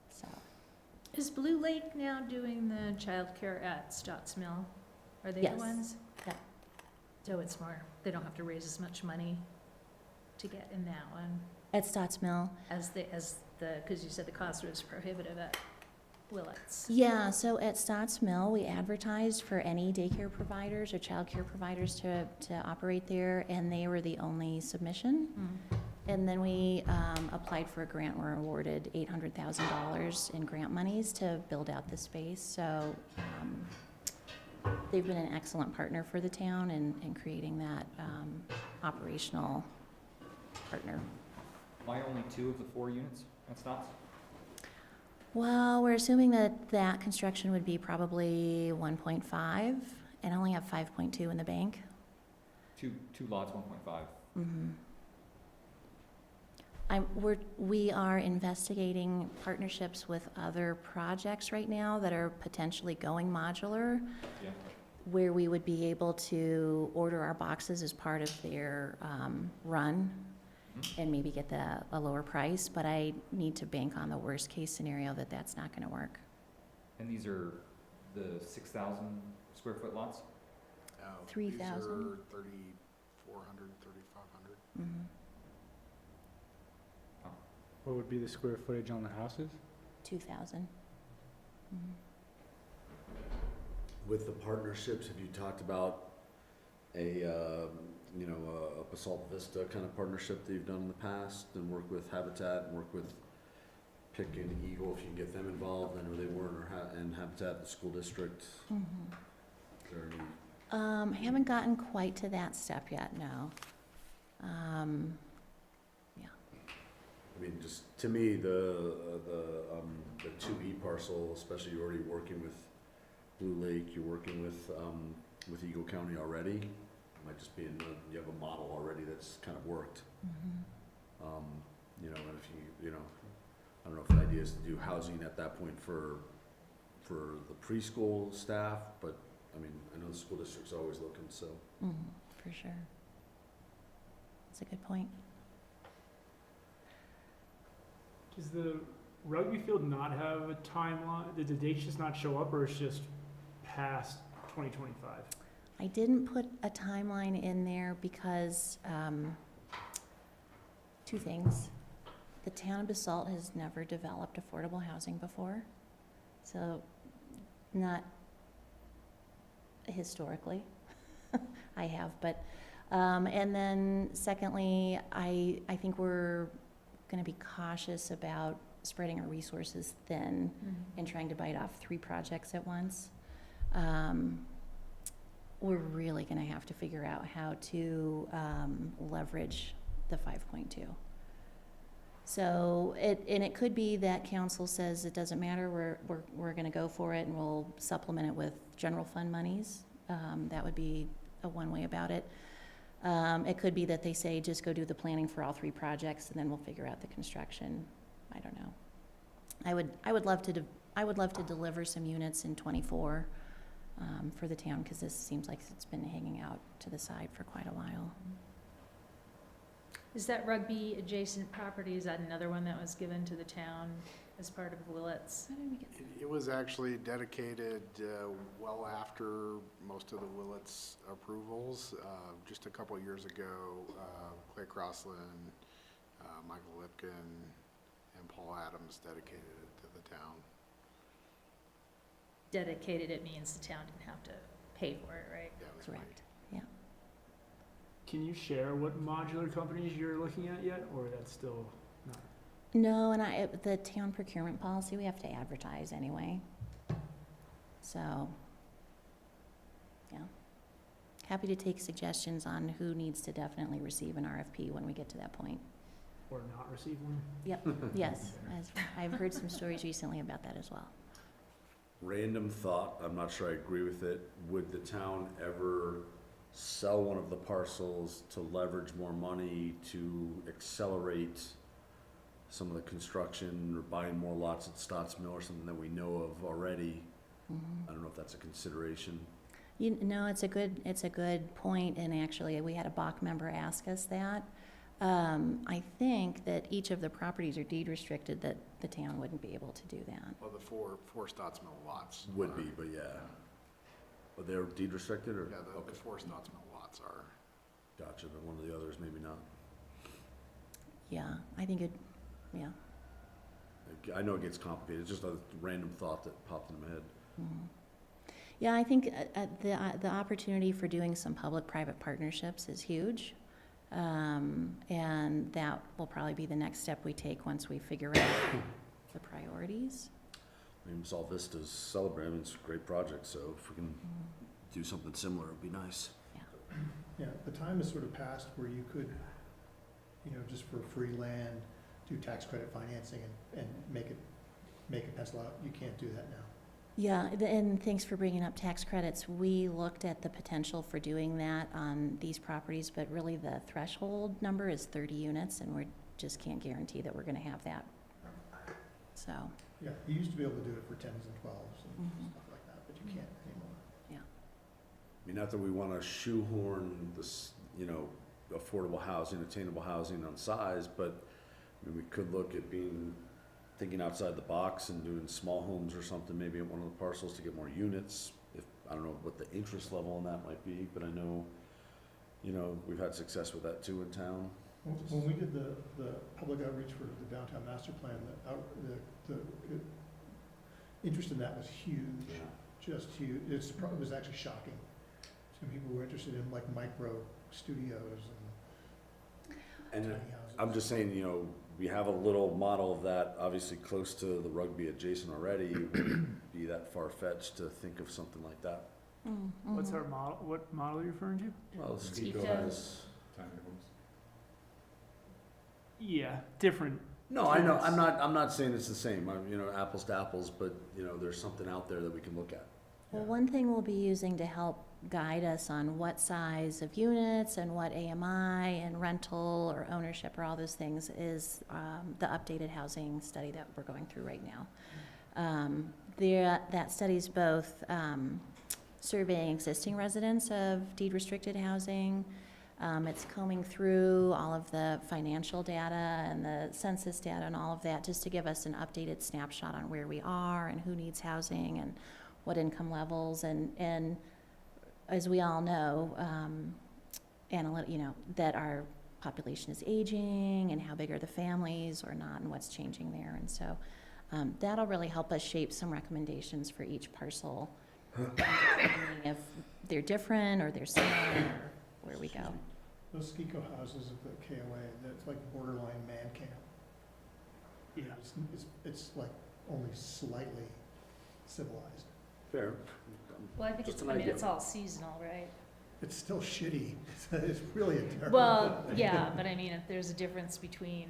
So, Is Blue Lake now doing the childcare at Stotts Mill? Are they the Yes. ones? Yeah. So it's more, they don't have to raise as much money to get in that one at Stotts Mill, as because you said the cost was prohibitive at Willets? Yeah, so at Stotts Mill, we advertised for any daycare providers or childcare providers to operate there, and they were the only submission. And then we applied for a grant, and were awarded $800,000 in grant monies to build out the space. So they've been an excellent partner for the town in creating that operational partner. Why only 2 of the 4 units at Stotts? Well, we're assuming that that construction would be probably 1.5, and only have 5.2 in the bank. Two lots, 1.5. We are investigating partnerships with other projects right now that are potentially going modular, Yeah. where we would be able to order our boxes as part of their run and maybe get a lower price, but I need to bank on the worst case scenario that that's not gonna work. And these are the 6,000 square foot lots? 3,000. These are 3,400, 3,500. What would be the square footage on the houses? 2,000. With the partnerships, have you talked about a Basalt Vista kind of partnership that you've done in the past, and work with Habitat and work with Pick and Eagle, if you can get them involved? I know they weren't, and Habitat, the school district. Is there any? I haven't gotten quite to that step yet, no. I mean, just to me, the 2E parcel, especially, you're already working with Blue Lake, you're working with Eagle County already. It might just be you have a model already that's kind of worked. And if I don't know if the idea is to do housing at that point for the preschool staff, but I mean, I know the school district's always looking, so. For sure. That's a good point. Does the rugby field not have a timeline? Did the dates just not show up, or it's just past 2025? I didn't put a timeline in there because, 2 things. The town of Basalt has never developed affordable housing before, so not historically. I have, but, and then secondly, I think we're gonna be cautious about spreading our resources thin and trying to bite off 3 projects at once. We're really gonna have to figure out how to leverage the 5.2. So it could be that council says it doesn't matter, we're gonna go for it, and we'll supplement it with general fund monies. That would be one way about it. It could be that they say just go do the planning for all 3 projects, and then we'll figure out the construction. I don't know. I would love to deliver some units in '24 for the town, because this seems like it's been hanging out to the side for quite a while. Is that rugby adjacent property, is that another one that was given to the town as part of Willets? How did we get It was actually dedicated well after most of the Willets approvals. Just a couple of years ago, Clay Crossland, Michael Lipkin, and Paul Adams dedicated it to the town. Dedicated, it means the town didn't have to pay for it, right? Yeah, it was correct? Can you share what modular companies you're looking at yet, or that's still not? No, and the town procurement policy, we have to advertise anyway. So, yeah. Happy to take suggestions on who needs to definitely receive an RFP when we get to that point. Or not receive one? Yep, yes, I've heard some stories recently about that as well. Random thought, I'm not sure I agree with it. Would the town ever sell one of the parcels to leverage more money to accelerate some of the construction, or buying more lots at Stotts Mill, or something that we know of already? I don't know if that's a consideration. It's a good point, and actually, we had a BOC member ask us that. I think that each of the properties are deed restricted, that the town wouldn't be able to do that. Well, the four Stotts Mill lots. Would are- be, but yeah. But they're deed restricted, or? Yeah, the Okay. 4 Stotts Mill lots are. Gotcha, but one of the others, maybe not. Yeah, I think yeah. I know it gets complicated, it's just a random thought that popped into my head. Mhm. Yeah, I think the opportunity for doing some public-private partnerships is huge. And that will probably be the next step we take once we figure out the priorities. I mean, Basalt Vista's celebrating, I mean, it's a great project, so if we can do something similar, it'd be nice. Yeah, the time has sort of passed where you could, just for free land, do tax credit financing and make it pencil out. You can't do that now. Yeah, and thanks for bringing up tax credits. We looked at the potential for doing that on these properties, but really the threshold number is 30 units, and we just can't guarantee that we're gonna have that. So, Yeah, you used to be able to do it for 10s and 12s and Mhm. stuff like that, but you can't anymore. I mean, not that we wanna shoehorn this, affordable housing, attainable housing on size, but, I mean, we could look at thinking outside the box and doing small homes or something, maybe at one of the parcels to get more units. I don't know what the interest level on that might be, but I know, we've had success with that too in town. When we did the public outreach for the downtown master plan, the interest in that was huge, just huge. It was actually shocking. Some people were interested in like micro studios and And tiny houses. I'm just saying, we have a little model of that, obviously close to the rugby adjacent already. It wouldn't be that far-fetched to think of something like that. What's our model, what model are you referring to? Well, Tico. Tico has. Tiny homes. Yeah, different. No, I know, I'm not saying it's the same, apples to apples, but, there's something out there that we can look at. well, one thing we'll be using to help guide us on what size of units and what AMI and rental or ownership or all those things is the updated housing study that we're going through right now. That study's both surveying existing residents of deed restricted housing. It's combing through all of the financial data and the census data and all of that just to give us an updated snapshot on where we are and who needs housing and what income levels and as we all know, that our population is aging and how big are the families or not and what's changing there. And so that'll really help us shape some recommendations for each parcel, determining if they're different or they're similar or where we go. Those Skiko houses at the KOA, that's like borderline man camp. Yeah. It's like only slightly civilized. Fair. Well, I think Just it's, an I mean, idea. it's all seasonal, right? It's still shitty. It's really a terrible. Well, yeah, but I mean, if there's a difference between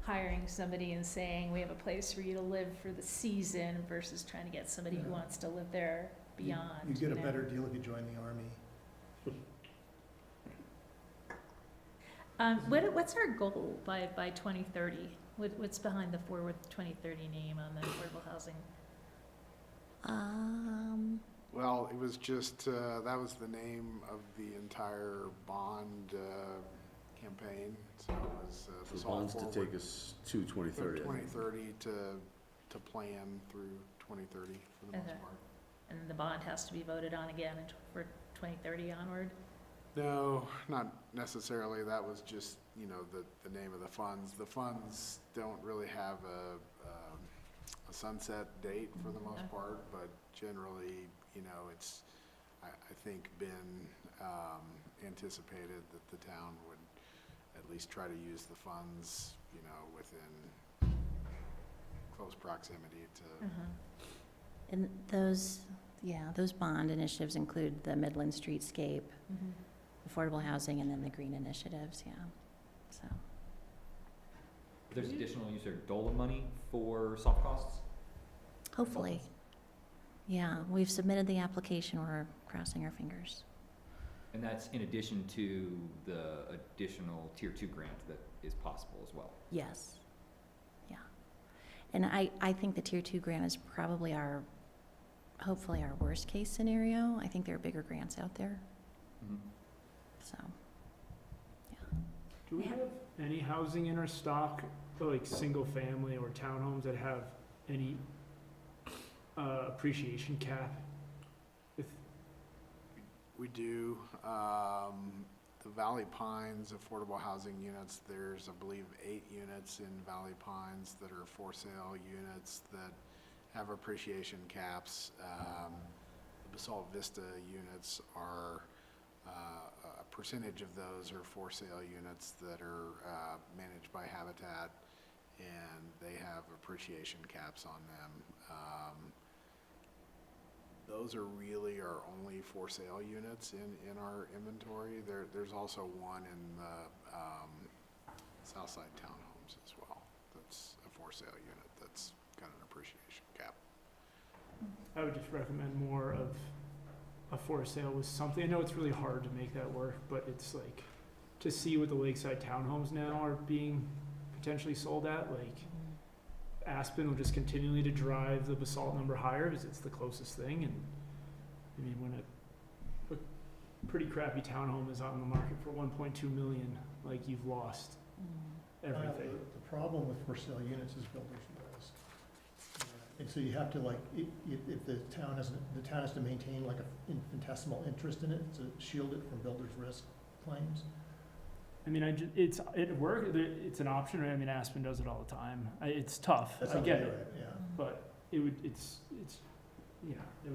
hiring somebody and saying, we have a place for you to live for the season versus trying to get somebody who Yeah. wants to live there beyond. You get a know? better deal if you join the army. What's our goal by 2030? What's behind the Forward 2030 name on the affordable housing? Well, it was just, that was the name of the entire bond campaign. So it was For this all bonds to forward take us to 2030. I think. 2030 to plan through 2030 for the most Okay. part. And the bond has to be voted on again for 2030 onward? No, not necessarily. That was just, the name of the funds. The funds don't really have a sunset date for the most Okay. part, but generally, it's, I think, been anticipated that the town would at least try to use the funds, within close proximity to. And those bond initiatives include the Midland Streetscape, affordable housing, and then the green initiatives, so. There's additional use of DOLA money for soft costs? Hopefully. Yeah, we've submitted the application, we're crossing our fingers. And that's in addition to the additional Tier 2 grant that is possible as well? Yes, yeah. And I think the Tier 2 grant is probably hopefully our worst case scenario. I think there are bigger grants out there, so, yeah. Do we have any housing in our stock, like single family or townhomes that have any appreciation cap? We do. the Valley Pines affordable housing units, there's, I believe, 8 units in Valley Pines that are for sale units that have appreciation caps. The Basalt Vista units are, a percentage of those are for sale units that are managed by Habitat, and they have appreciation caps on them. Those are really our only for sale units in our inventory. There's also one in the Southside Townhomes as well. That's a for sale unit that's got an appreciation cap. I would just recommend more of a for sale with something. I know it's really hard to make that work, but it's like, to see what the Lakeside Townhomes now are being potentially sold at, like, Aspen will just continually to drive the Basalt number higher because it's the closest thing. And I mean, when a pretty crappy townhome is on the market for 1.2 million, like, you've lost everything. The problem with for sale units is builder's risk. And so you have to, like, if the town has to maintain like a infinitesimal interest in it to shield it from builder's risk claims. I mean, it's an option, right? I mean, Aspen does it all the time. It's tough. That's I get okay, it, right, yeah. but it would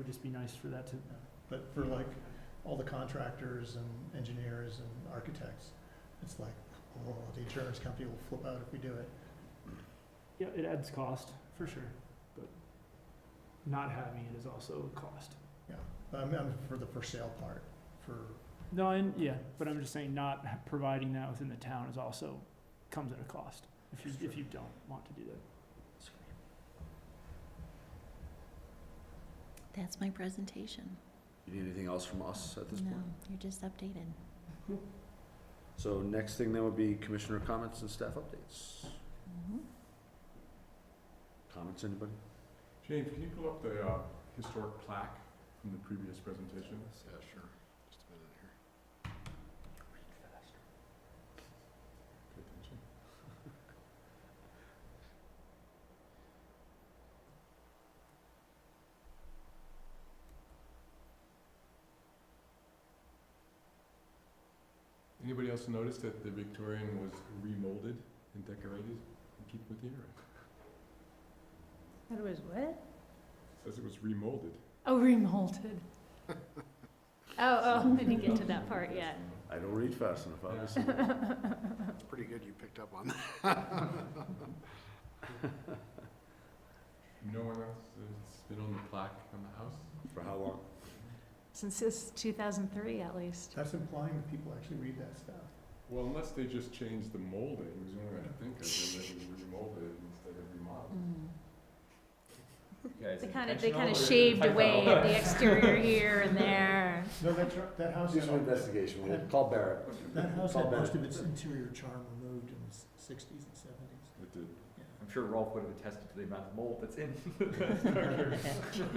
just be nice for that to. But for like all the contractors and engineers and architects, it's like, oh, the insurance company will flip out if we do it. Yeah, it adds cost for sure, but not having it is also a cost. Yeah, I'm for the for sale part, for. No, but I'm just saying not providing that within the town is also comes at a cost if you don't want to do that. That's my presentation. You need anything else from us at this No, point? you're just updated. So next thing then would be commissioner comments and staff updates. Comments, anybody? James, can you pull up the historic plaque from the previous presentation? Yeah, sure. Just a minute here. Pay attention. Anybody else notice that the Victorian was remolded and decorated in keeping with the era? That was what? Says it was remolded. Oh, remolded. Oh, I didn't get to that part yet. I don't read fast enough, obviously. It's pretty good you picked up on that. No one else has been on the plaque on the house? For how long? Since this 2003, at least. That's implying that people actually read that stuff. Well, unless they just changed the molding, the only way I think of it, that it was remolded instead of remodeled. They kind of shaved away the exterior here and there. No, that house Do is, some investigation, we'll call Barrett. that house Call had most Bennett. of its interior charm removed in the sixties and seventies. It did. I'm sure Rolf would have attested to the amount of mold that's in the structure.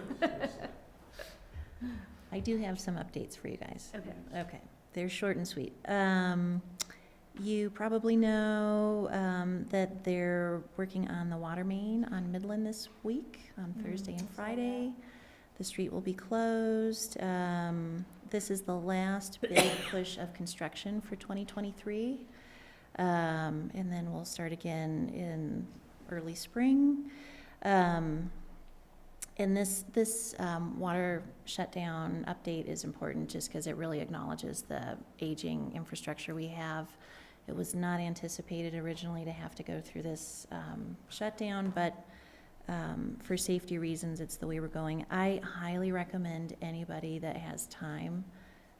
I do have some updates for you guys. Okay. Okay, they're short and sweet. You probably know that they're working on the water main on Midland this week, on Thursday and Friday. The street will be closed. This is the last big push of construction for 2023. And then we'll start again in early spring. And this water shutdown update is important just because it really acknowledges the aging infrastructure we have. It was not anticipated originally to have to go through this shutdown, but for safety reasons, it's the way we're going. I highly recommend anybody that has time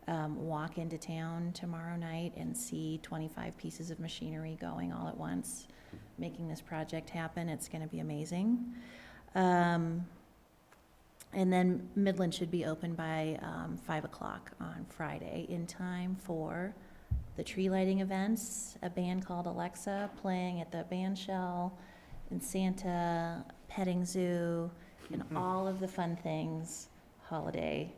walk into town tomorrow night and see 25 pieces of machinery going all at once, making this project happen. It's going to be amazing. And then Midland should be open by 5 o'clock on Friday in time for the tree lighting events, a band called Alexa playing at the band shell, and Santa, petting zoo, and all of the fun things holiday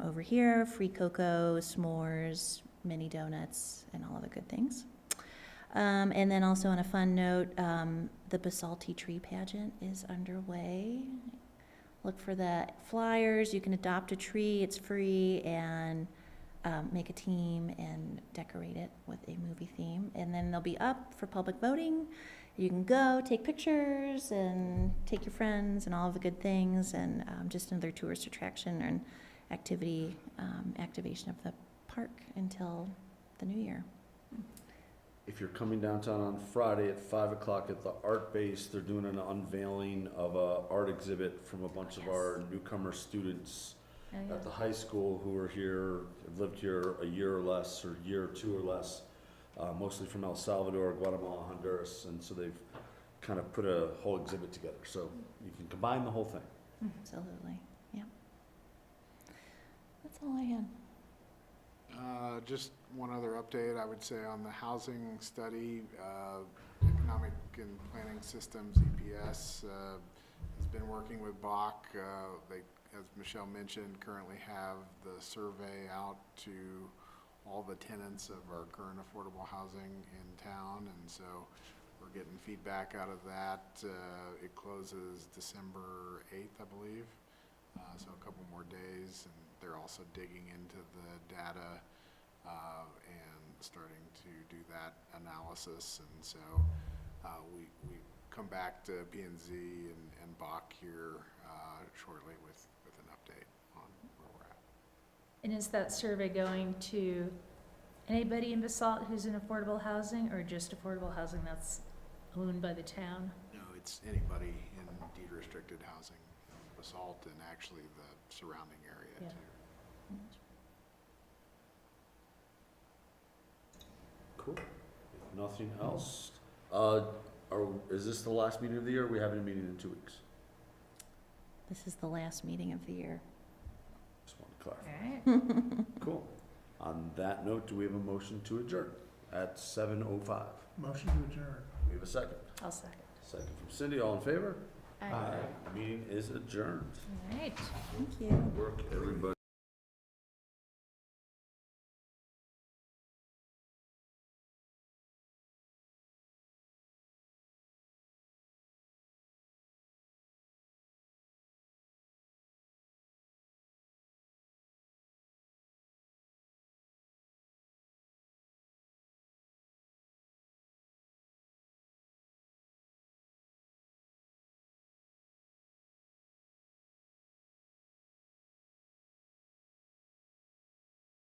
over here, free cocoa, s'mores, mini donuts, and all of the good things. And then also on a fun note, the Basalty tree pageant is underway. Look for the flyers. You can adopt a tree, it's free, and make a team and decorate it with a movie theme. And then they'll be up for public voting. You can go, take pictures, and take your friends and all of the good things, and just another tourist attraction and activation of the park until the new year. If you're coming downtown on Friday at 5 o'clock at the Art Base, they're doing an unveiling of a art exhibit from a bunch of our newcomer students Oh, yeah. at the high school who are here, have lived here a year or less, or year or two or less, mostly from El Salvador, Guatemala, Honduras, and so they've kind of put a whole exhibit together. So you can combine the whole thing. Absolutely, yeah. That's all I had. Just one other update, I would say, on the housing study, Economic and Planning Systems, EPS, has been working with Bach. They, as Michelle mentioned, currently have the survey out to all the tenants of our current affordable housing in town, and so we're getting feedback out of that. It closes December 8th, I believe, so a couple more days, and they're also digging into the data and starting to do that analysis, and so we come back to P&Z and Bach here shortly with an update on where we're at. And is that survey going to anybody in Basalt who's in affordable housing, or just affordable housing that's owned by the town? No, it's anybody in deed restricted housing, Basalt and actually the surrounding area Yeah. too. Cool. If nothing else, is this the last meeting of the year? Or are we having a meeting in 2 weeks? This is the last meeting of the year. Just want to clarify. All right. Cool. On that note, do we have a motion to adjourn at 7:05? Motion to adjourn. We have a second. I'll second. Second from Cindy, all in favor? All Meeting is adjourned. right. Thank you. Work, everybody.